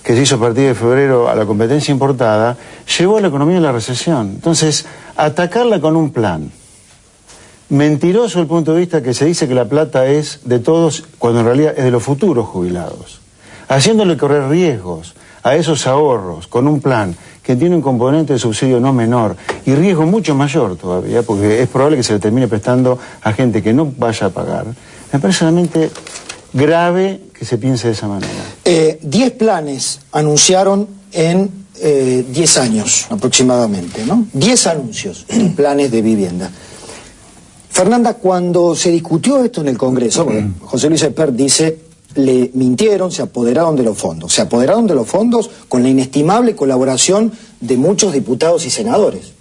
que se hizo a partir de febrero a la competencia importada, llevó a la economía a la recesión. Entonces, atacarla con un plan mentiroso desde el punto de vista que se dice que la plata es de todos, cuando en realidad es de los futuros jubilados, haciéndole correr riesgos a esos ahorros con un plan que tiene un componente de subsidio no menor y riesgo mucho mayor todavía, porque es probable que se le termine prestando a gente que no vaya a pagar. Me parece realmente grave que se piense de esa manera. 10 planes anunciaron en 10 años aproximadamente, ¿no? 10 anuncios de planes de vivienda. Fernanda, cuando se discutió esto en el Congreso, José Luis Espert dice, le mintieron, se apoderaron de los fondos. Se apoderaron de los fondos con la inestimable colaboración de muchos diputados y senadores.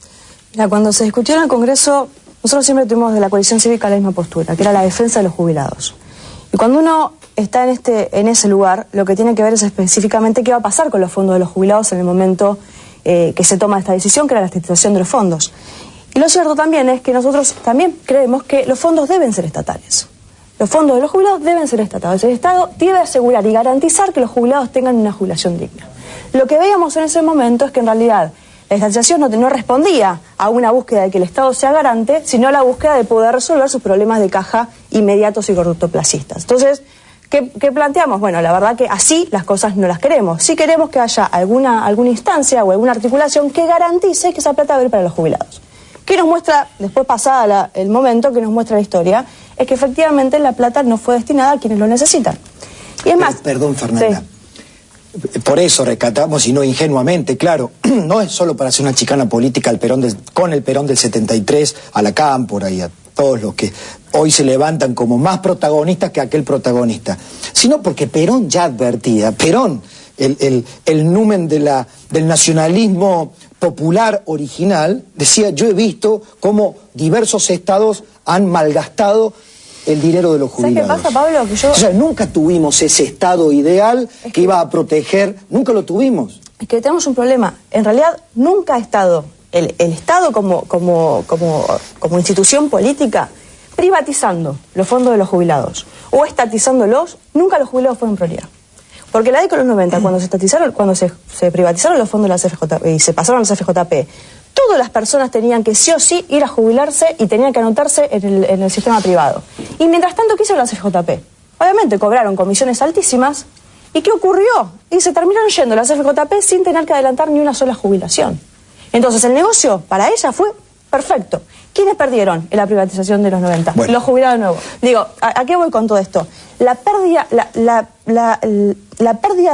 Mira, cuando se discutió en el Congreso, nosotros siempre tuvimos de la coalición cívica la misma postura, que era la defensa de los jubilados. Y cuando uno está en ese lugar, lo que tiene que ver es específicamente qué va a pasar con los fondos de los jubilados en el momento que se toma esta decisión, que era la estatización de los fondos. Y lo cierto también es que nosotros también creemos que los fondos deben ser estatales. Los fondos de los jubilados deben ser estatales. El Estado debe asegurar y garantizar que los jubilados tengan una jubilación digna. Lo que veíamos en ese momento es que en realidad la estatización no respondía a una búsqueda de que el Estado sea garante, sino a la búsqueda de poder resolver sus problemas de caja inmediatos y cortoplacistas. Entonces, ¿qué planteamos? Bueno, la verdad que así las cosas no las queremos. Sí queremos que haya alguna instancia o alguna articulación que garantice que esa plata va a ir para los jubilados. ¿Qué nos muestra, después pasada el momento, que nos muestra la historia? Es que efectivamente la plata no fue destinada a quienes lo necesitan. Y es más... Perdón, Fernanda. Sí. Por eso rescatamos, y no ingenuamente, claro, no es solo para hacer una chicana política con el Perón del 73, a la Cámpora y a todos los que hoy se levantan como más protagonistas que aquel protagonista, sino porque Perón ya advertía, Perón, el numen del nacionalismo popular original, decía, yo he visto cómo diversos estados han malgastado el dinero de los jubilados. ¿Sabes qué pasa, Pablo? Que O sea, nunca tuvimos ese estado ideal que iba a proteger, nunca lo tuvimos. Es que tenemos un problema. En realidad, nunca ha estado el Estado como institución política privatizando los fondos de los jubilados o estatizándolos. Nunca los jubilados fueron prioridad. Porque la década de los 90, cuando se privatizaron los fondos de la CFJP y se pasaron a la CFJP, todas las personas tenían que sí o sí ir a jubilarse y tenían que anotarse en el sistema privado. Y mientras tanto, ¿qué hizo la CFJP? Obviamente cobraron comisiones altísimas. ¿Y qué ocurrió? Y se terminaron yendo a la CFJP sin tener que adelantar ni una sola jubilación. Entonces el negocio para ella fue perfecto. ¿Quiénes perdieron en la privatización de los 90? Bueno. Los jubilados nuevos. Digo, ¿a qué voy con todo esto? La pérdida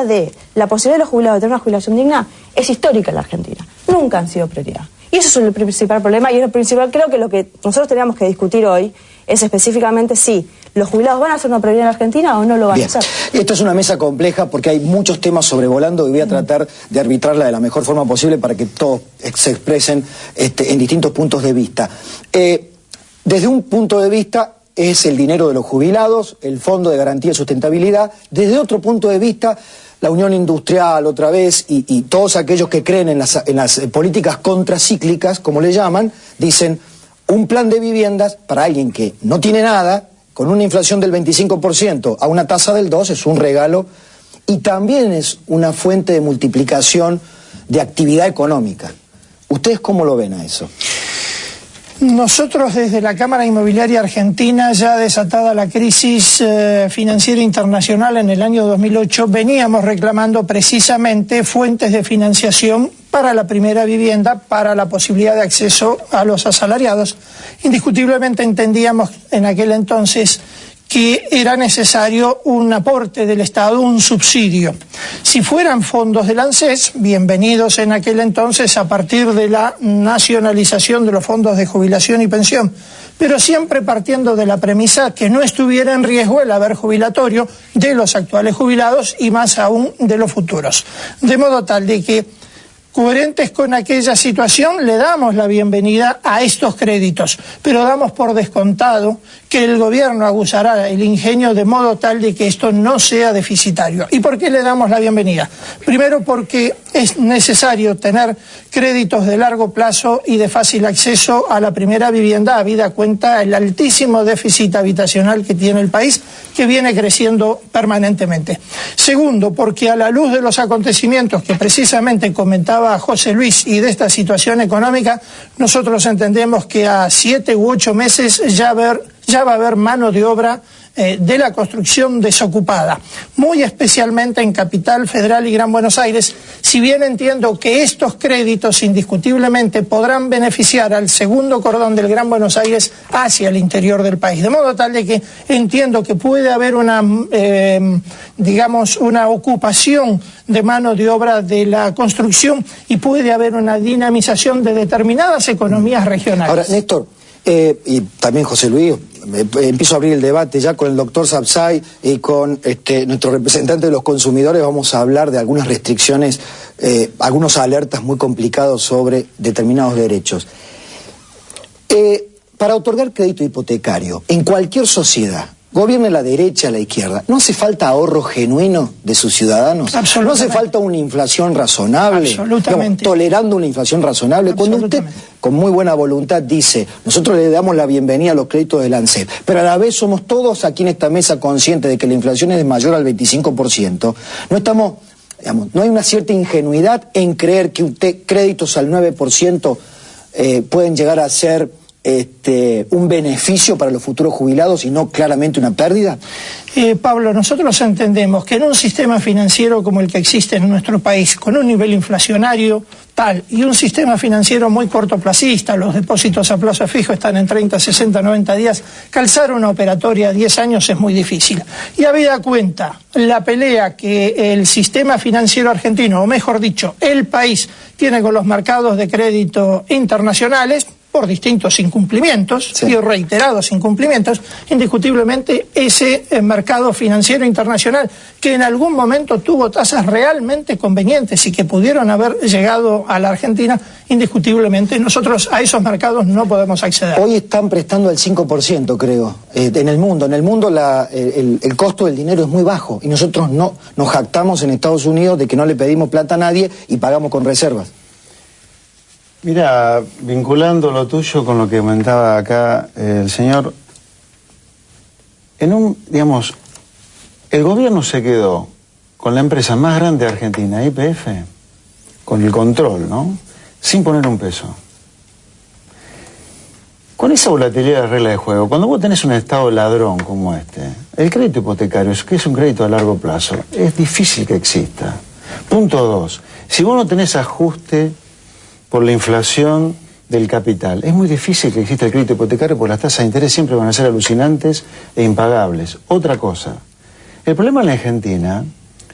de la posibilidad de los jubilados de tener una jubilación digna es histórica en la Argentina. Nunca han sido prioridad. Y eso es el principal problema, y es el principal, creo que lo que nosotros teníamos que discutir hoy es específicamente si los jubilados van a ser una prioridad en la Argentina o no lo van a hacer. Esto es una mesa compleja porque hay muchos temas sobrevolando y voy a tratar de arbitrarla de la mejor forma posible para que todos se expresen en distintos puntos de vista. Desde un punto de vista es el dinero de los jubilados, el Fondo de Garantía y Sustentabilidad. Desde otro punto de vista, la Unión Industrial otra vez y todos aquellos que creen en las políticas contracíclicas, como le llaman, dicen un plan de viviendas para alguien que no tiene nada, con una inflación del 25% a una tasa del 2%, es un regalo y también es una fuente de multiplicación de actividad económica. ¿Ustedes cómo lo ven a eso? Nosotros desde la Cámara Inmobiliaria Argentina, ya desatada la crisis financiera internacional en el año 2008, veníamos reclamando precisamente fuentes de financiación para la primera vivienda, para la posibilidad de acceso a los asalariados. Indiscutiblemente entendíamos en aquel entonces que era necesario un aporte del Estado, un subsidio. Si fueran fondos del ANSES, bienvenidos en aquel entonces a partir de la nacionalización de los fondos de jubilación y pensión, pero siempre partiendo de la premisa que no estuviera en riesgo el haber jubilatorio de los actuales jubilados y más aún de los futuros. De modo tal de que, coherentes con aquella situación, le damos la bienvenida a estos créditos, pero damos por descontado que el gobierno aguzará el ingenio de modo tal de que esto no sea deficitario. ¿Y por qué le damos la bienvenida? Primero, porque es necesario tener créditos de largo plazo y de fácil acceso a la primera vivienda, habida cuenta el altísimo déficit habitacional que tiene el país, que viene creciendo permanentemente. Segundo, porque a la luz de los acontecimientos que precisamente comentaba José Luis y de esta situación económica, nosotros entendemos que a 7 u 8 meses ya va a haber mano de obra de la construcción desocupada, muy especialmente en Capital Federal y Gran Buenos Aires, si bien entiendo que estos créditos indiscutiblemente podrán beneficiar al segundo cordón del Gran Buenos Aires hacia el interior del país, de modo tal de que entiendo que puede haber una, digamos, una ocupación de mano de obra de la construcción y puede haber una dinamización de determinadas economías regionales. Ahora, Néstor, y también José Luis, empiezo a abrir el debate ya con el doctor Sapsay y con nuestro representante de los consumidores. Vamos a hablar de algunas restricciones, algunos alertas muy complicados sobre determinados derechos. Para otorgar crédito hipotecario en cualquier sociedad, gobierne la derecha, la izquierda, ¿no hace falta ahorro genuino de sus ciudadanos? ¿No hace falta una inflación razonable? Absolutamente. Digamos, tolerando una inflación razonable. Cuando usted, con muy buena voluntad, dice, nosotros le damos la bienvenida a los créditos del ANSES, pero a la vez somos todos aquí en esta mesa conscientes de que la inflación es mayor al 25%, no estamos, digamos, no hay una cierta ingenuidad en creer que créditos al 9% pueden llegar a ser un beneficio para los futuros jubilados y no claramente una pérdida? Pablo, nosotros entendemos que en un sistema financiero como el que existe en nuestro país, con un nivel inflacionario tal y un sistema financiero muy cortoplacista, los depósitos a plazo fijo están en 30, 60, 90 días, calzar una operatoria a 10 años es muy difícil. Y habida cuenta la pelea que el sistema financiero argentino, o mejor dicho, el país, tiene con los mercados de crédito internacionales, por distintos incumplimientos y reiterados incumplimientos, indiscutiblemente ese mercado financiero internacional, que en algún momento tuvo tasas realmente convenientes y que pudieron haber llegado a la Argentina, indiscutiblemente nosotros a esos mercados no podemos acceder. Hoy están prestando el 5%, creo, en el mundo. En el mundo el costo del dinero es muy bajo y nosotros no nos jactamos en Estados Unidos de que no le pedimos plata a nadie y pagamos con reservas. Mira, vinculando lo tuyo con lo que comentaba acá el señor, digamos, el gobierno se quedó con la empresa más grande de Argentina, YPF, con el control, ¿no? Sin poner un peso. Con esa volatilidad de regla de juego, cuando vos tenés un estado ladrón como este, el crédito hipotecario, que es un crédito a largo plazo, es difícil que exista. Punto 2, si vos no tenés ajuste por la inflación del capital, es muy difícil que exista el crédito hipotecario porque las tasas de interés siempre van a ser alucinantes e impagables. Otra cosa, el problema en la Argentina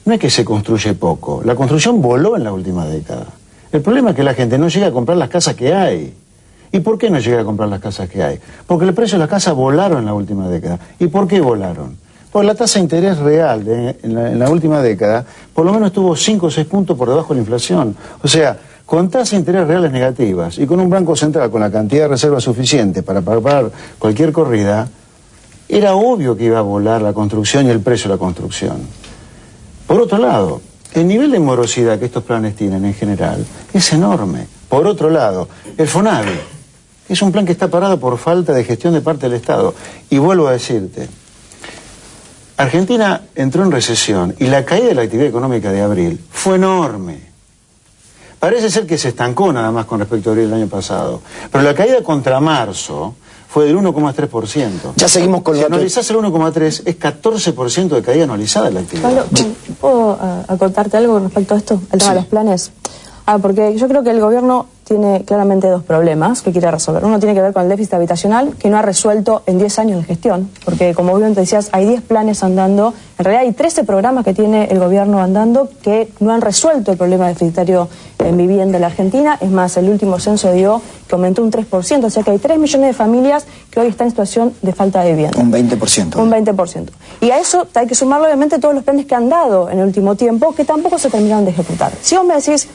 no es que se construye poco, la construcción voló en la última década. El problema es que la gente no llega a comprar las casas que hay. ¿Y por qué no llega a comprar las casas que hay? Porque el precio de las casas volaron en la última década. ¿Y por qué volaron? Porque la tasa de interés real en la última década por lo menos estuvo 5 o 6 puntos por debajo de la inflación. O sea, con tasas de interés reales negativas y con un banco central con la cantidad de reservas suficiente para pagar cualquier corrida, era obvio que iba a volar la construcción y el precio de la construcción. Por otro lado, el nivel de morosidad que estos planes tienen en general es enorme. Por otro lado, el FONAVI es un plan que está parado por falta de gestión de parte del Estado. Y vuelvo a decirte, Argentina entró en recesión y la caída de la actividad económica de abril fue enorme. Parece ser que se estancó nada más con respecto a abril del año pasado. Pero la caída contra marzo fue del 1,3%. Ya seguimos con si analizás el 1,3, es 14% de caída anualizada en la actividad. Pablo, ¿puedo acotarte algo con respecto a esto? El tema de los planes. Porque yo creo que el gobierno tiene claramente dos problemas que quiere resolver. Uno tiene que ver con el déficit habitacional, que no ha resuelto en 10 años de gestión, porque como bien te decías, hay 10 planes andando, en realidad hay 13 programas que tiene el gobierno andando que no han resuelto el problema deficitario en vivienda en la Argentina. Es más, el último censo dio que aumentó un 3%, o sea que hay 3 millones de familias que hoy están en situación de falta de vivienda. Un 20%. Un 20%. Y a eso hay que sumarle obviamente todos los planes que han dado en el último tiempo, que tampoco se terminaron de ejecutar. Si vos me decís,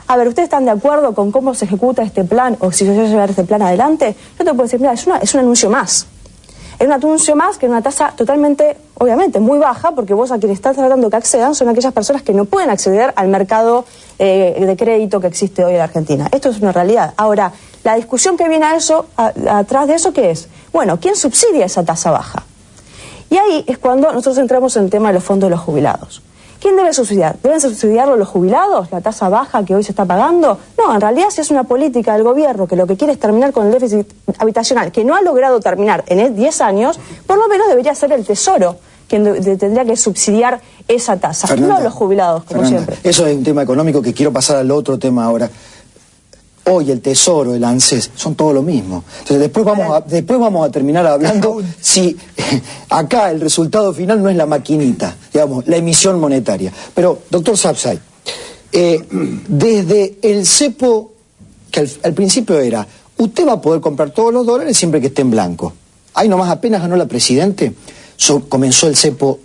a ver, ¿ustedes están de acuerdo con cómo se ejecuta este plan o si se va a llevar este plan adelante? Yo te puedo decir, mira, es un anuncio más. Es un anuncio más que una tasa totalmente, obviamente, muy baja, porque vos a quienes estás tratando que accedan son aquellas personas que no pueden acceder al mercado de crédito que existe hoy en la Argentina. Esto es una realidad. Ahora, la discusión que viene a eso, atrás de eso, ¿qué es? Bueno, ¿quién subsidia esa tasa baja? Y ahí es cuando nosotros entramos en el tema de los fondos de los jubilados. ¿Quién debe subsidiar? ¿Deben subsidiarlo los jubilados? ¿La tasa baja que hoy se está pagando? No, en realidad si es una política del gobierno que lo que quiere es terminar con el déficit habitacional, que no ha logrado terminar en 10 años, por lo menos debería ser el Tesoro quien tendría que subsidiar esa tasa, Fernanda, no los jubilados, como Fernanda, siempre. eso es un tema económico que quiero pasar al otro tema ahora. Hoy el Tesoro, el ANSES, son todo lo mismo. Entonces después vamos a terminar hablando si acá el resultado final no es la maquinita, digamos, la emisión monetaria. Pero, doctor Sapsay, desde el cepo, que al principio era, usted va a poder comprar todos los dólares siempre que esté en blanco. Ahí nomás apenas ganó la Presidente, comenzó el cepo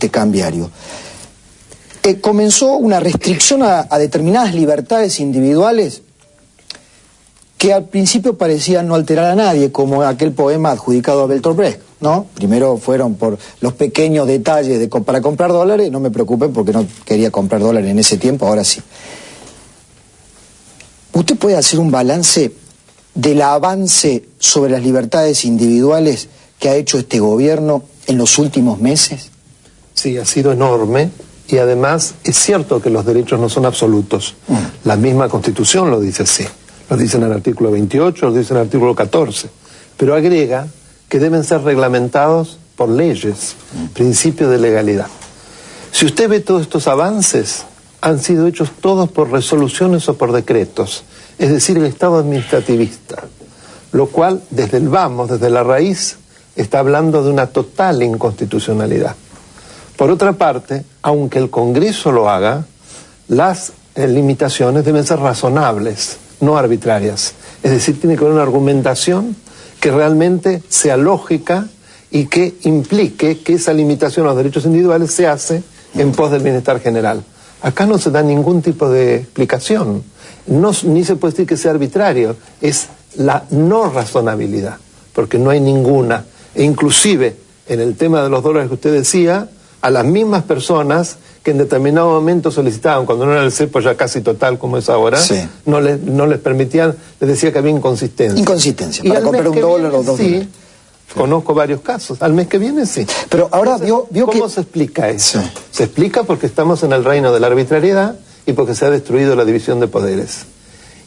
cambiario. Comenzó una restricción a determinadas libertades individuales que al principio parecía no alterar a nadie, como aquel poema adjudicado a Bertolt Brecht, ¿no? Primero fueron por los pequeños detalles para comprar dólares, no me preocupen porque no quería comprar dólares en ese tiempo, ahora sí. ¿Usted puede hacer un balance del avance sobre las libertades individuales que ha hecho este gobierno en los últimos meses? Sí, ha sido enorme y además es cierto que los derechos no son absolutos. La misma Constitución lo dice así. Lo dice en el artículo 28, lo dice en el artículo 14, pero agrega que deben ser reglamentados por leyes, principios de legalidad. Si usted ve todos estos avances, han sido hechos todos por resoluciones o por decretos, es decir, el Estado administrativista, lo cual desde la raíz, está hablando de una total inconstitucionalidad. Por otra parte, aunque el Congreso lo haga, las limitaciones deben ser razonables, no arbitrarias. Es decir, tiene que haber una argumentación que realmente sea lógica y que implique que esa limitación a los derechos individuales se hace en pos del bienestar general. Acá no se da ningún tipo de explicación. Ni se puede decir que sea arbitrario, es la no razonabilidad, porque no hay ninguna. E inclusive, en el tema de los dólares que usted decía, a las mismas personas que en determinado momento solicitaban, cuando no era el cepo ya casi total como es ahora, sí, no les permitían, les decía que había inconsistencia. Inconsistencia, para comprar un dólar o dos dólares. Sí, conozco varios casos. Al mes que viene sí. Pero ahora entonces, ¿cómo se explica eso? Sí. Se explica porque estamos en el reino de la arbitrariedad y porque se ha destruido la división de poderes.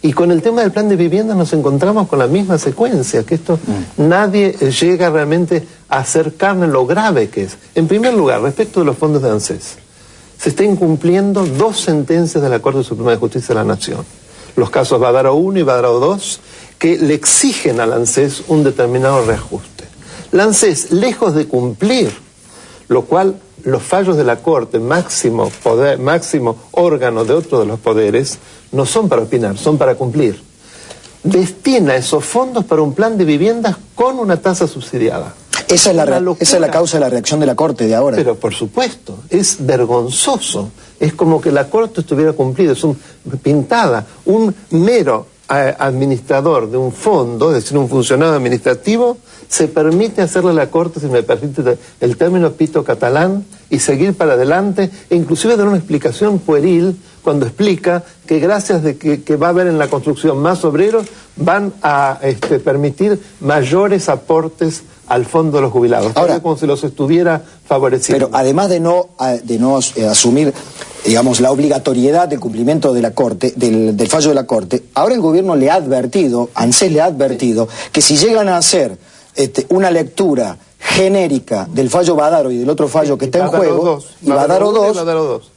Y con el tema del plan de vivienda nos encontramos con la misma secuencia, que esto nadie llega realmente a acercarnos lo grave que es. En primer lugar, respecto de los fondos de ANSES, se está incumpliendo 2 sentencias de la Corte Suprema de Justicia de la Nación. Los casos Badaro 1 y Badaro 2, que le exigen al ANSES un determinado reajuste. La ANSES, lejos de cumplir, lo cual los fallos de la Corte, máximo órgano de otro de los poderes, no son para opinar, son para cumplir. Destina esos fondos para un plan de viviendas con una tasa subsidiada. Esa es la causa de la reacción de la Corte de ahora. Pero por supuesto, es vergonzoso. Es como que la Corte estuviera cumplida, es pintada. Un mero administrador de un fondo, es decir, un funcionario administrativo, se permite hacerle a la Corte, si me permite el término pito catalán, y seguir para adelante, e inclusive dar una explicación pueril cuando explica que gracias de que va a haber en la construcción más obreros, van a permitir mayores aportes al fondo de los jubilados. Ahora, como si los estuviera favoreciendo. Pero además de no asumir, digamos, la obligatoriedad del cumplimiento de la Corte, del fallo de la Corte, ahora el gobierno le ha advertido, ANSES le ha advertido, que si llegan a hacer una lectura genérica del fallo Badaro y del otro fallo que está en juego, y Badaro 2,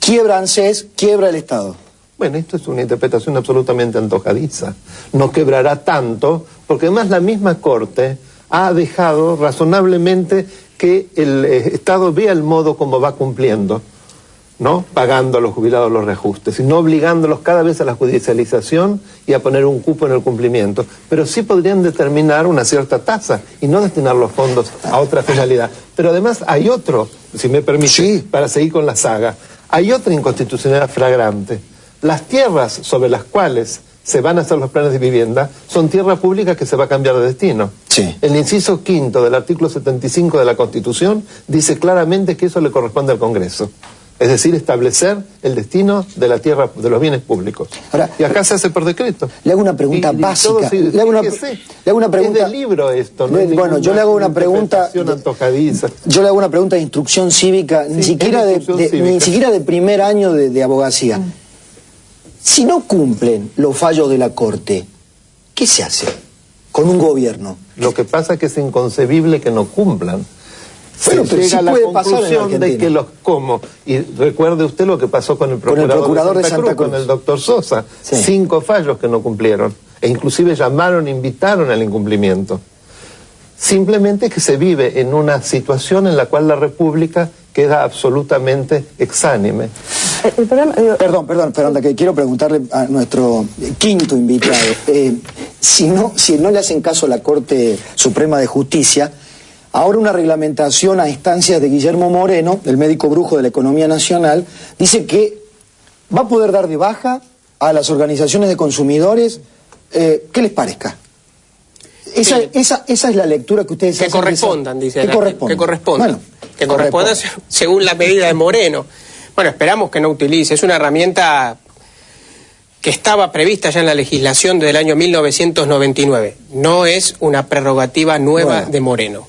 quiebra ANSES, quiebra el Estado. Bueno, esto es una interpretación absolutamente antojadiza. No quebrará tanto, porque además la misma Corte ha dejado razonablemente que el Estado vea el modo como va cumpliendo, ¿no? Pagando a los jubilados los reajustes, y no obligándolos cada vez a la judicialización y a poner un cupo en el cumplimiento. Pero sí podrían determinar una cierta tasa y no destinar los fondos a otra finalidad. Pero además hay otro, si me permite, para seguir con la saga, hay otra inconstitucionalidad flagrante. Las tierras sobre las cuales se van a hacer los planes de vivienda son tierra pública que se va a cambiar de destino. Sí. El inciso quinto del artículo 75 de la Constitución dice claramente que eso le corresponde al Congreso. Es decir, establecer el destino de la tierra, de los bienes públicos. Ahora, y acá se hace por decreto. Le hago una pregunta básica. Le hago una pregunta. Es de libro esto, ¿no? Bueno, yo le hago una pregunta. Antojadiza. Yo le hago una pregunta de instrucción cívica, Sí, ni siquiera de primer año de abogacía. Si no cumplen los fallos de la Corte, ¿qué se hace con un gobierno? Lo que pasa es que es inconcebible que no cumplan. Bueno, pero llega sí a la puede pasar en conclusión de Argentina. que los como. Y recuerde usted lo que pasó con el procurador de Santa Cruz, con el doctor Sosa. Sí. 5 fallos que no cumplieron. E inclusive invitaron al incumplimiento. Simplemente que se vive en una situación en la cual la República queda absolutamente exánime. El problema, Perdón, que quiero preguntarle a nuestro quinto invitado. Si no le hacen caso a la Corte Suprema de Justicia, ahora una reglamentación a instancias de Guillermo Moreno, el médico brujo de la economía nacional, dice que va a poder dar de baja a las organizaciones de consumidores. ¿Qué les parezca? Esa es la lectura que ustedes hacen. Que correspondan, dice. Que correspondan. Que correspondan. Bueno, que correspondan según la medida de Moreno. Bueno, esperamos que no utilice. Es una herramienta que estaba prevista ya en la legislación desde el año 1999. No es una prerrogativa nueva de Moreno.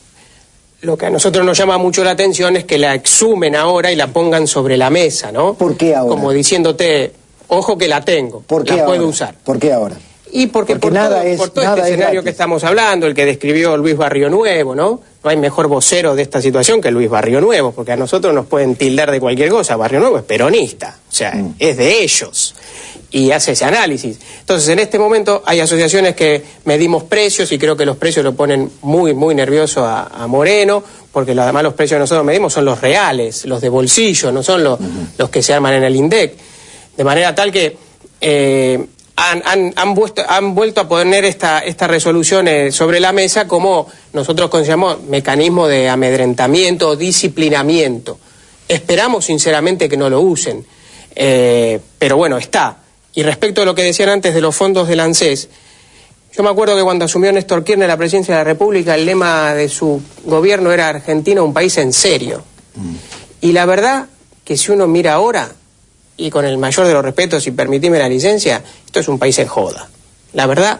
Lo que a nosotros nos llama mucho la atención es que la exhumen ahora y la pongan sobre la mesa, ¿no? ¿Por qué ahora? Como diciéndo,te ojo que la tengo, ¿Por qué la ahora? puedo usar. ¿Por qué ahora? Y porque por todo este escenario gratis. que estamos hablando, el que describió Luis Barrio Nuevo, ¿no? No hay mejor vocero de esta situación que Luis Barrio Nuevo, porque a nosotros nos pueden tildar de cualquier cosa. Barrio Nuevo es peronista, o sea, es de ellos, y hace ese análisis. Entonces, en este momento hay asociaciones que medimos precios, y creo que los precios lo ponen muy, muy nervioso a Moreno, porque además los precios que nosotros medimos son los reales, los de bolsillo, no son los que se arman en el INDEC. De manera tal que han vuelto a poner esta resolución sobre la mesa como nosotros consideramos mecanismo de amedrentamiento o disciplinamiento. Esperamos sinceramente que no lo usen, pero bueno, está. Y respecto a lo que decían antes de los fondos del ANSES, yo me acuerdo que cuando asumió Néstor Kirchner la presidencia de la República, el lema de su gobierno era Argentina, un país en serio. Y la verdad que si uno mira ahora, y con el mayor de los respetos, si permitime la licencia, esto es un país en joda. La verdad,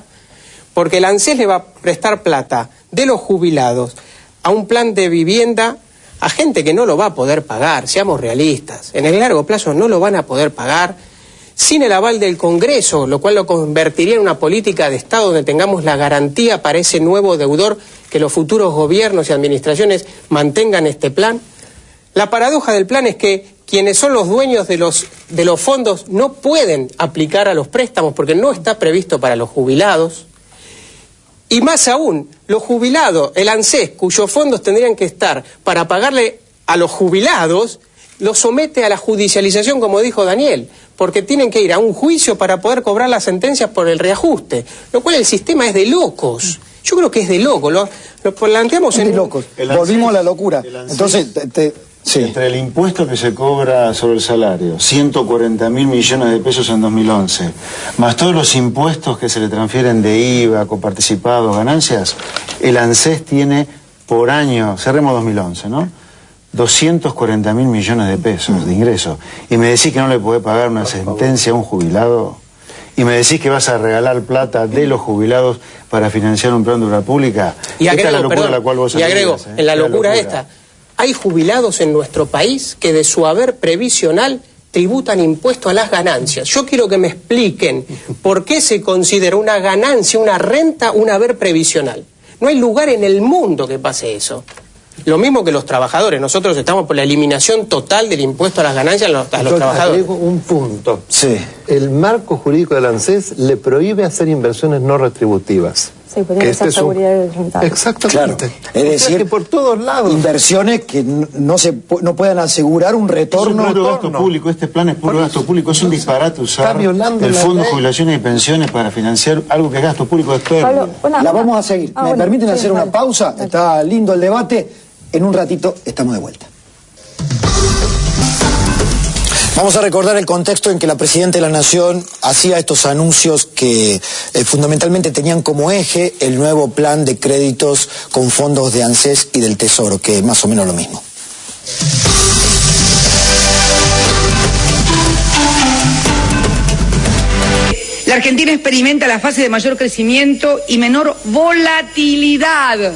porque el ANSES le va a prestar plata de los jubilados a un plan de vivienda a gente que no lo va a poder pagar, seamos realistas. En el largo plazo no lo van a poder pagar sin el aval del Congreso, lo cual lo convertiría en una política de Estado donde tengamos la garantía para ese nuevo deudor que los futuros gobiernos y administraciones mantengan este plan. La paradoja del plan es que quienes son los dueños de los fondos no pueden aplicar a los préstamos porque no está previsto para los jubilados. Y más aún, los jubilados, el ANSES, cuyos fondos tendrían que estar para pagarle a los jubilados, los somete a la judicialización, como dijo Daniel, porque tienen que ir a un juicio para poder cobrar las sentencias por el reajuste, lo cual el sistema es de locos. Yo creo que es de locos, lo planteamos en... de locos. Volvimos a la locura. Entonces, sí. Entre el impuesto que se cobra sobre el salario, 140.000 millones de pesos en 2011, más todos los impuestos que se le transfieren de IVA, coparticipados, ganancias, el ANSES tiene por año, cerremos 2011, ¿no? 240.000 millones de pesos de ingresos. Y me decís que no le podés pagar una sentencia a un jubilado. Y me decís que vas a regalar plata de los jubilados para financiar un plan de obra pública. Y agrego, esta es la locura a la cual vos agrego, en la locura esta, hay jubilados en nuestro país que de su haber previsional tributan impuesto a las ganancias. Yo quiero que me expliquen por qué se considera una ganancia, una renta, un haber previsional. No hay lugar en el mundo que pase eso. Lo mismo que los trabajadores. Nosotros estamos por la eliminación total del impuesto a las ganancias a los trabajadores. Un punto. Sí. El marco jurídico del ANSES le prohíbe hacer inversiones no retributivas. Sí, porque tiene que ser seguridad del resultado. Exactamente. Claro. Es decir, que por todos lados. Inversiones que no puedan asegurar un retorno. Es puro gasto público, este plan es puro gasto público. Es un disparate usar el Fondo de Jubilaciones y Pensiones para financiar algo que es gasto público de pérdida. La vamos a seguir. ¿Me permiten hacer una pausa? Está lindo el debate. En un ratito estamos de vuelta. Vamos a recordar el contexto en que la Presidenta de la Nación hacía estos anuncios que fundamentalmente tenían como eje el nuevo plan de créditos con fondos de ANSES y del Tesoro, que es más o menos lo mismo. La Argentina experimenta la fase de mayor crecimiento y menor volatilidad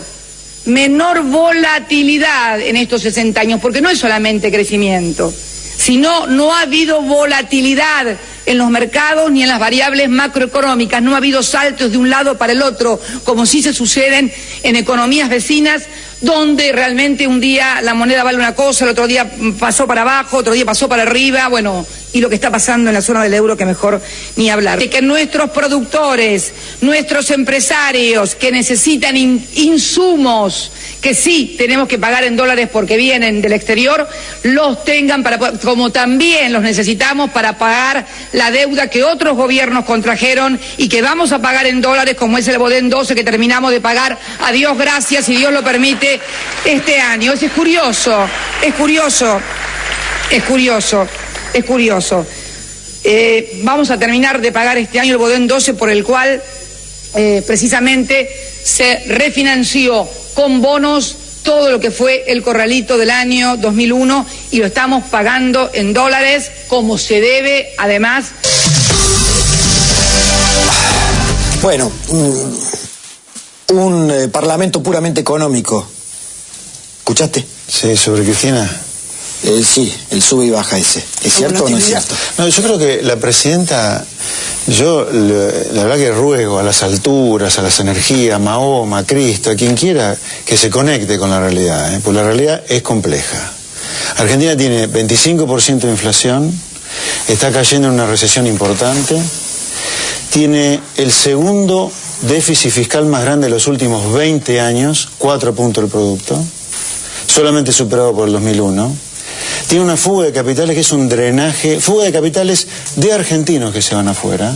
en estos 60 años, porque no es solamente crecimiento, sino no ha habido volatilidad en los mercados ni en las variables macroeconómicas, no ha habido saltos de un lado para el otro, como sí se suceden en economías vecinas, donde realmente un día la moneda vale una cosa, el otro día pasó para abajo, otro día pasó para arriba, bueno, y lo que está pasando en la zona del euro que mejor ni hablar. De que nuestros productores, nuestros empresarios que necesitan insumos, que sí tenemos que pagar en dólares porque vienen del exterior, los tengan como también los necesitamos para pagar la deuda que otros gobiernos contrajeron y que vamos a pagar en dólares, como es el Bodén 12 que terminamos de pagar, a Dios gracias, si Dios lo permite, este año. Es curioso. Vamos a terminar de pagar este año el Bodén 12, por el cual precisamente se refinanció con bonos todo lo que fue el corralito del año 2001 y lo estamos pagando en dólares como se debe, además. Bueno, un parlamento puramente económico. ¿Escuchaste? Sí, sobre Cristina. Sí, el sube y baja ese. ¿Es cierto o no es cierto? No, yo creo que la presidenta, la verdad que ruego a las alturas, a las energías, a Mahoma, a Cristo, a quien quiera que se conecte con la realidad, porque la realidad es compleja. Argentina tiene 25% de inflación, está cayendo en una recesión importante, tiene el segundo déficit fiscal más grande de los últimos 20 años, 4 puntos del producto, solamente superado por el 2001. Tiene una fuga de capitales que es un drenaje, fuga de capitales de argentinos que se van afuera,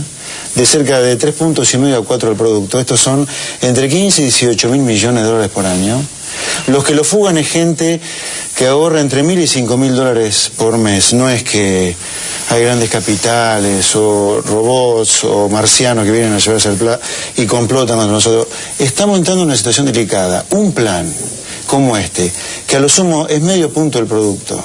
de cerca de 3,5 puntos a 4 del producto. Estos son entre 15 y 18 mil millones de dólares por año. Los que lo fugan es gente que ahorra entre 1.000 y 5.000 dólares por mes. No es que hay grandes capitales o robots o marcianos que vienen a llevarse el plan y complotan contra nosotros. Estamos entrando en una situación delicada. Un plan como este, que a lo sumo es medio punto del producto,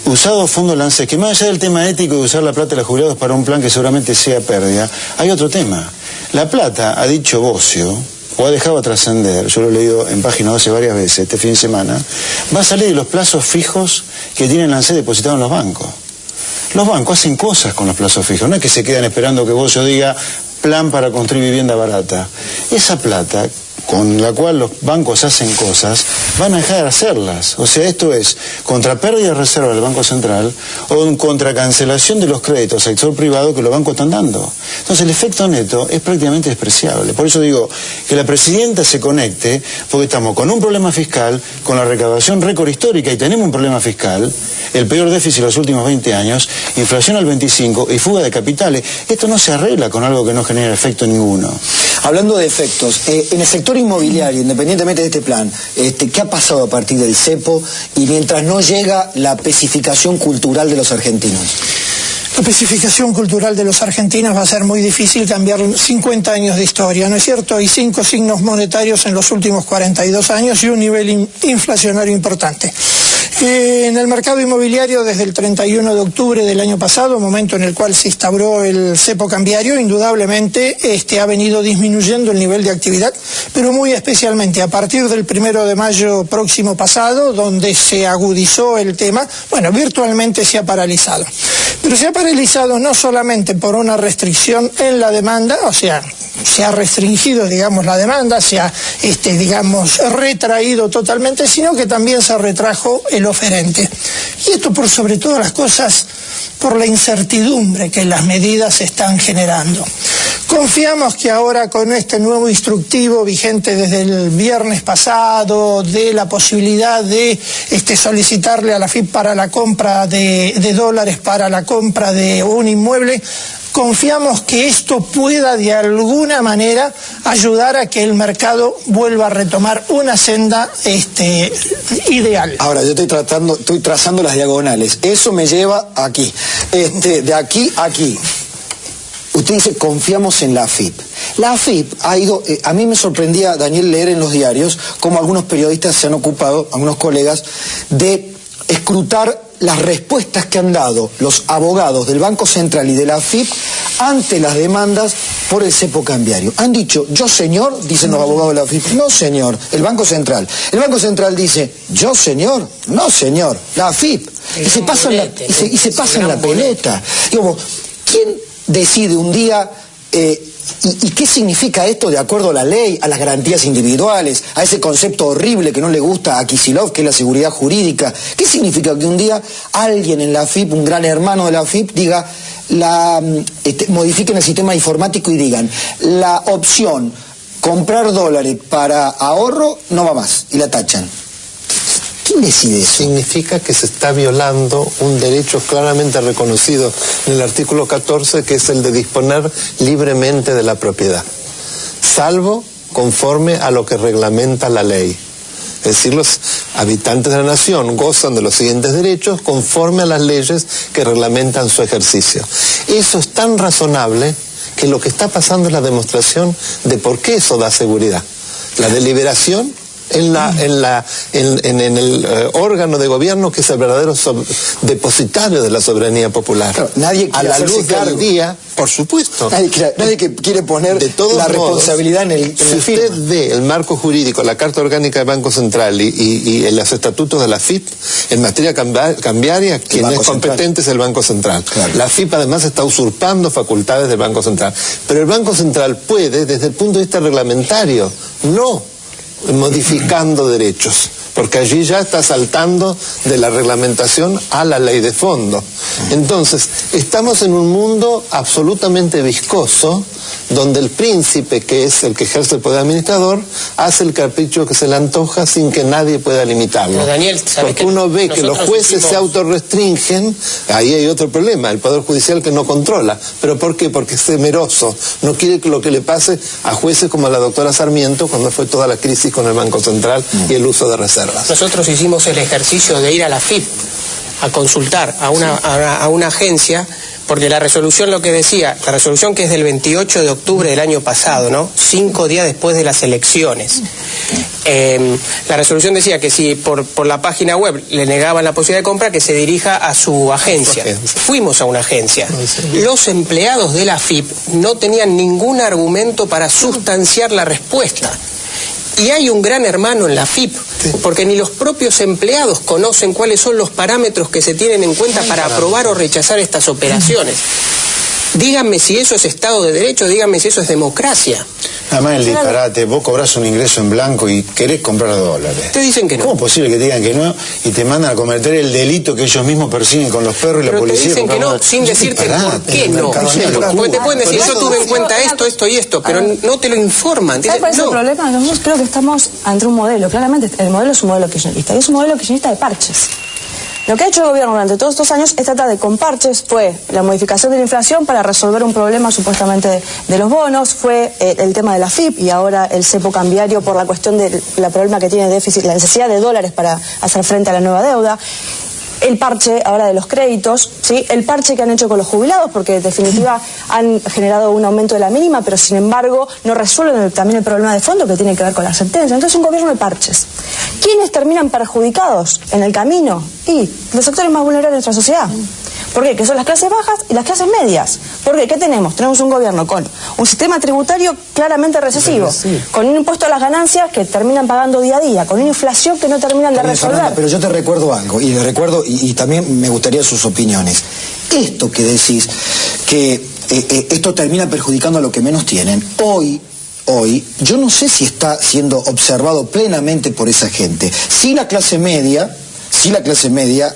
usado fondo ANSES, que más allá del tema ético de usar la plata de los jubilados para un plan que seguramente sea pérdida, hay otro tema. La plata, ha dicho Bocio, o ha dejado trascender, yo lo he leído en página 12 varias veces este fin de semana, va a salir de los plazos fijos que tienen ANSES depositados en los bancos. Los bancos hacen cosas con los plazos fijos, no es que se quedan esperando que Bocio diga plan para construir vivienda barata. Esa plata con la cual los bancos hacen cosas, van a dejar de hacerlas. O sea, esto es contra pérdida de reserva del Banco Central o contra cancelación de los créditos al sector privado que los bancos están dando. Entonces el efecto neto es prácticamente despreciable. Por eso digo que la presidenta se conecte, porque estamos con un problema fiscal, con la recaudación récord histórica y tenemos un problema fiscal, el peor déficit de los últimos 20 años, inflación al 25% y fuga de capitales. Esto no se arregla con algo que no genera efecto ninguno. Hablando de efectos, en el sector inmobiliario, independientemente de este plan, ¿qué ha pasado a partir del cepo y mientras no llega la especificación cultural de los argentinos? La especificación cultural de los argentinos va a ser muy difícil cambiar 50 años de historia, ¿no es cierto? Hay 5 signos monetarios en los últimos 42 años y un nivel inflacionario importante. En el mercado inmobiliario, desde el 31 de octubre del año pasado, momento en el cual se instauró el cepo cambiario, indudablemente ha venido disminuyendo el nivel de actividad, pero muy especialmente a partir del 1 de mayo próximo pasado, donde se agudizó el tema, bueno, virtualmente se ha paralizado. Pero se ha paralizado no solamente por una restricción en la demanda, o sea, se ha restringido, digamos, la demanda, se ha, digamos, retraído totalmente, sino que también se retrajo el oferente. Y esto por sobre todas las cosas, por la incertidumbre que las medidas están generando. Confiamos que ahora con este nuevo instructivo vigente desde el viernes pasado, de la posibilidad de solicitarle a la AFIP para la compra de dólares, para la compra de un inmueble, confiamos que esto pueda de alguna manera ayudar a que el mercado vuelva a retomar una senda ideal. Ahora, yo estoy trazando las diagonales. Eso me lleva aquí. De aquí a aquí. Usted dice, confiamos en la AFIP. La AFIP ha ido, a mí me sorprendía, Daniel, leer en los diarios cómo algunos periodistas se han ocupado, algunos colegas, de escrutar las respuestas que han dado los abogados del Banco Central y de la AFIP ante las demandas por el cepo cambiario. Han dicho, yo señor, dicen los abogados de la AFIP, no señor, el Banco Central. El Banco Central dice, yo señor, no señor, la AFIP. Y se pasan la pelota. Digo, ¿quién decide un día y qué significa esto de acuerdo a la ley, a las garantías individuales, a ese concepto horrible que no le gusta a Kicillof, que es la seguridad jurídica? ¿Qué significa que un día alguien en la AFIP, un gran hermano de la AFIP, diga, modifiquen el sistema informático y digan, la opción comprar dólares para ahorro no va más, y la tachan? ¿Quién decide eso? Significa que se está violando un derecho claramente reconocido en el artículo 14, que es el de disponer libremente de la propiedad, salvo conforme a lo que reglamenta la ley. Es decir, los habitantes de la nación gozan de los siguientes derechos conforme a las leyes que reglamentan su ejercicio. Eso es tan razonable que lo que está pasando es la demostración de por qué eso da seguridad. La deliberación en el órgano de gobierno que es el verdadero depositario de la soberanía popular. Claro, nadie quiere a la luz del día, por supuesto. Nadie que quiere poner la responsabilidad en el Si usted ve el marco jurídico, la Carta Orgánica del Banco Central y los estatutos de la AFIP, en materia cambiaria, quien es competente es el Banco Central. Claro. La AFIP además está usurpando facultades del Banco Central. Pero el Banco Central puede, desde el punto de vista reglamentario, no modificando derechos, porque allí ya está saltando de la reglamentación a la ley de fondo. Entonces, estamos en un mundo absolutamente viscoso, donde el príncipe, que es el que ejerce el poder administrador, hace el capricho que se le antoja sin que nadie pueda limitarlo. Pero Daniel, porque uno ve que los jueces se autorrestringen, ahí hay otro problema, el Poder Judicial que no controla. ¿Pero por qué? Porque es temeroso, no quiere que lo que le pase a jueces como a la doctora Sarmiento cuando fue toda la crisis con el Banco Central y el uso de reservas. Nosotros hicimos el ejercicio de ir a la AFIP a consultar a una agencia, porque la resolución lo que decía, la resolución que es del 28 de octubre del año pasado, ¿no? 5 días después de las elecciones. La resolución decía que si por la página web le negaban la posibilidad de compra, que se dirija a su agencia. Fuimos a una agencia. Los empleados de la AFIP no tenían ningún argumento para sustanciar la respuesta. Y hay un gran hermano en la AFIP, porque ni los propios empleados conocen cuáles son los parámetros que se tienen en cuenta para aprobar o rechazar estas operaciones. Díganme si eso es Estado de Derecho, díganme si eso es democracia. Además el disparate, vos cobrás un ingreso en blanco y querés comprar dólares. Te dicen que no. ¿Cómo es posible que te digan que no y te mandan a cometer el delito que ellos mismos persiguen con los perros y la policía? Pero te dicen que no, sin decirte por qué no. Porque te pueden decir, yo tuve en cuenta esto y esto, pero no te lo informan. ¿Sabes cuál es el problema? Nosotros creo que estamos ante un modelo, claramente el modelo es un modelo kirchnerista, y es un modelo kirchnerista de parches. Lo que ha hecho el gobierno durante todos estos años es tratar de, con parches, fue la modificación de la inflación para resolver un problema supuestamente de los bonos, fue el tema de la AFIP y ahora el cepo cambiario por la cuestión del problema que tiene déficit, la necesidad de dólares para hacer frente a la nueva deuda. El parche ahora de los créditos, ¿sí? El parche que han hecho con los jubilados, porque en definitiva han generado un aumento de la mínima, pero sin embargo no resuelven también el problema de fondo que tiene que ver con la sentencia. Entonces un gobierno de parches. ¿Quiénes terminan perjudicados en el camino? Y los sectores más vulnerables de nuestra sociedad. ¿Por qué? Que son las clases bajas y las clases medias. ¿Por qué? ¿Qué tenemos? Tenemos un gobierno con un sistema tributario claramente recesivo, con un impuesto a las ganancias que terminan pagando día a día, con una inflación que no terminan de resolver. Fernanda, pero yo te recuerdo algo, y también me gustaría sus opiniones. Esto que decís, que esto termina perjudicando a los que menos tienen, hoy, yo no sé si está siendo observado plenamente por esa gente. Sí, la clase media sí la clase media,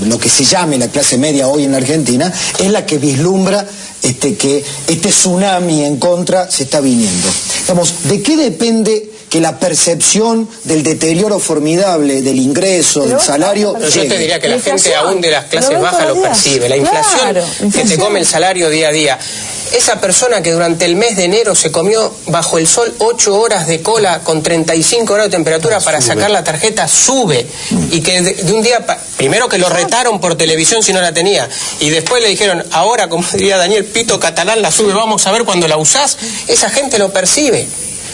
lo que se llame la clase media hoy en la Argentina, es la que vislumbra que este tsunami en contra se está viniendo. Digamos, ¿de qué depende que la percepción del deterioro formidable del ingreso, del salario... Pero yo te diría que la gente aún de las clases bajas lo percibe. La inflación que te come el salario día a día. Esa persona que durante el mes de enero se comió bajo el sol 8 horas de cola con 35 grados de temperatura para sacar la tarjeta, sube. Y que de un día, primero que lo retaron por televisión si no la tenía, y después le dijeron, ahora, como diría Daniel, pito catalán, la sube, vamos a ver cuando la usás. Esa gente lo percibe.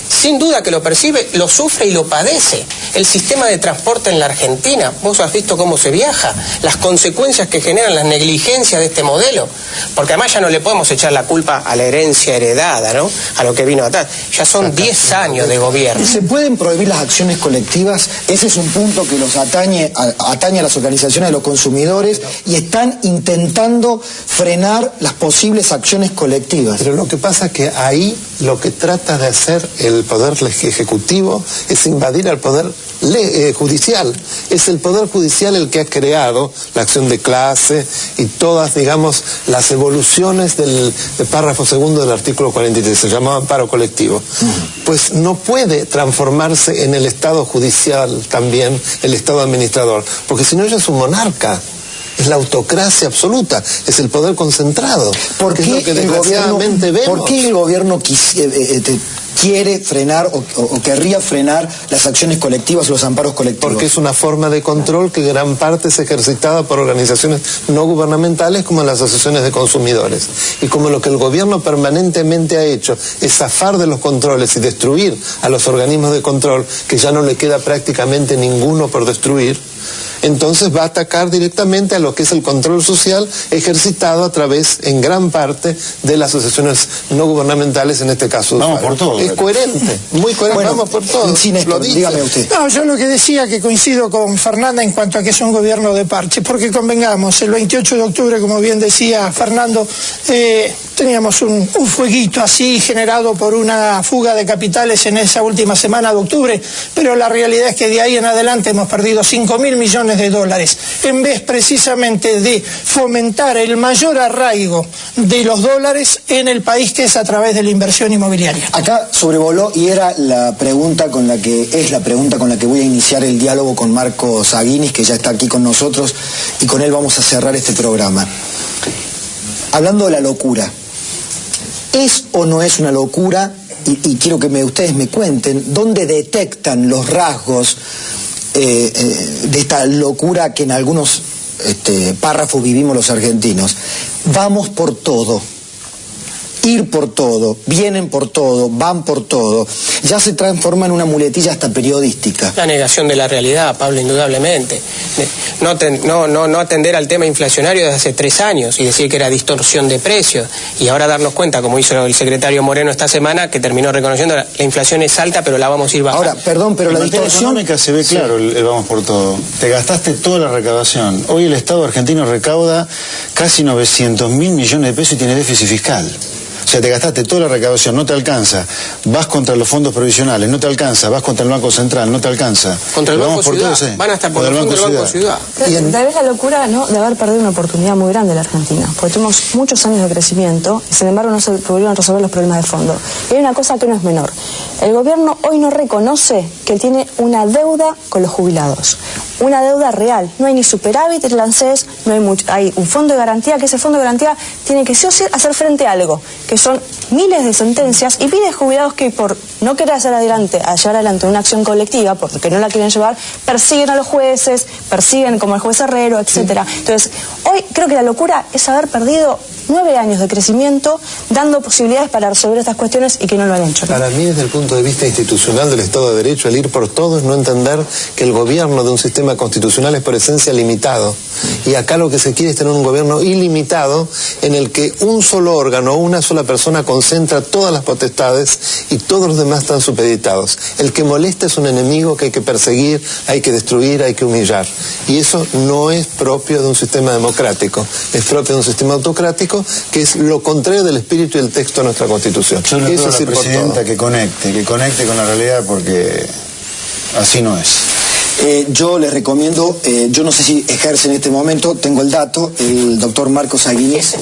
Sin duda que lo percibe, lo sufre y lo padece. El sistema de transporte en la Argentina, vos has visto cómo se viaja, las consecuencias que generan las negligencias de este modelo, porque además ya no le podemos echar la culpa a la herencia heredada, ¿no? A lo que vino atrás. Ya son 10 años de gobierno. ¿Se pueden prohibir las acciones colectivas? Ese es un punto que los atañe a las organizaciones de los consumidores y están intentando frenar las posibles acciones colectivas. Pero lo que pasa es que ahí lo que trata de hacer el Poder Ejecutivo es invadir al Poder Judicial. Es el Poder Judicial el que ha creado la acción de clase y todas, digamos, las evoluciones del párrafo segundo del artículo 43, se llamaba amparo colectivo. Pues no puede transformarse en el Estado judicial también, el Estado administrador, porque si no ella es un monarca. Es la autocracia absoluta, es el poder concentrado. ¿Por qué el gobierno quiere frenar o querría frenar las acciones colectivas o los amparos colectivos? Porque es una forma de control que gran parte es ejercitada por organizaciones no gubernamentales como las asociaciones de consumidores. Y como lo que el gobierno permanentemente ha hecho es zafar de los controles y destruir a los organismos de control, que ya no le queda prácticamente ninguno por destruir, entonces va a atacar directamente a lo que es el control social ejercitado a través, en gran parte, de las asociaciones no gubernamentales, en este caso. Vamos por todo. Es coherente, muy coherente. Bueno, vamos por todo. Dígame usted. No, yo lo que decía que coincido con Fernanda en cuanto a que es un gobierno de parche, porque convengamos, el 28 de octubre, como bien decía Fernando, teníamos un fueguito así generado por una fuga de capitales en esa última semana de octubre, pero la realidad es que de ahí en adelante hemos perdido 5.000 millones de dólares, en vez precisamente de fomentar el mayor arraigo de los dólares en el país, que es a través de la inversión inmobiliaria. Acá sobrevoló, y era la pregunta con la que voy a iniciar el diálogo con Marcos Aguinis, que ya está aquí con nosotros, y con él vamos a cerrar este programa. Hablando de la locura, ¿es o no es una locura? Y quiero que ustedes me cuenten dónde detectan los rasgos de esta locura que en algunos párrafos vivimos los argentinos. Vamos por todo. Ir por todo, vienen por todo, van por todo, ya se transforma en una muletilla hasta periodística. La negación de la realidad, Pablo, indudablemente. No atender al tema inflacionario desde hace 3 años y decir que era distorsión de precios. Y ahora darnos cuenta, como hizo el secretario Moreno esta semana, que terminó reconociendo la inflación es alta, pero la vamos a ir bajando. Ahora, perdón, pero la distorsión económica se ve claro, el vamos por todo. Te gastaste toda la recaudación. Hoy el Estado argentino recauda casi 900.000 millones de pesos y tiene déficit fiscal. O sea, te gastaste toda la recaudación, no te alcanza. Vas contra los fondos provisionales, no te alcanza. Vas contra el Banco Central, no te alcanza. Contra el Banco Ciudad. Todo, van hasta por el fondo del Banco Ciudad. Tal vez la locura, ¿no?, de haber perdido una oportunidad muy grande en la Argentina, porque tuvimos muchos años de crecimiento y sin embargo no se pudieron resolver los problemas de fondo. Y hay una cosa que no es menor. El gobierno hoy no reconoce que tiene una deuda con los jubilados. Una deuda real. No hay ni superávit en el ANSES, hay un fondo de garantía, que ese fondo de garantía tiene que sí o sí hacer frente a algo, que son miles de sentencias y miles de jubilados que por no querer llevar adelante una acción colectiva, porque no la quieren llevar, persiguen a los jueces, persiguen como el juez Herrero, etcétera. Entonces, hoy creo que la locura es haber perdido 9 años de crecimiento, dando posibilidades para resolver estas cuestiones y que no lo han hecho, ¿no? Para mí, desde el punto de vista institucional del Estado de Derecho, el ir por todo es no entender que el gobierno de un sistema constitucional es por esencia limitado. Y acá lo que se quiere es tener un gobierno ilimitado en el que un solo órgano o una sola persona concentra todas las potestades y todos los demás están supeditados. El que molesta es un enemigo que hay que perseguir, hay que destruir, hay que humillar. Y eso no es propio de un sistema democrático, es propio de un sistema autocrático, que es lo contrario del espíritu y el texto de nuestra Constitución. Yo le pido a la ir por presidenta todo. que conecte con la realidad, porque así no es. Yo les recomiendo, yo no sé si ejerce en este momento, tengo el dato, el doctor Marcos Aguinis.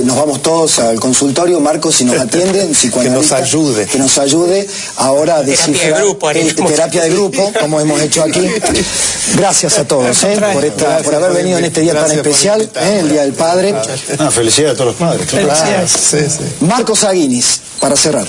Nos vamos todos al consultorio, Marcos, si nos atienden, que nos ayude. Que nos ayude ahora a descifrar. Terapia de grupo, como hemos hecho aquí. Gracias a todos por haber venido en este día tan especial, el Día del Padre. Felicidades a todos los padres. Felicidades. Sí, sí. Marcos Aguinis, para cerrar.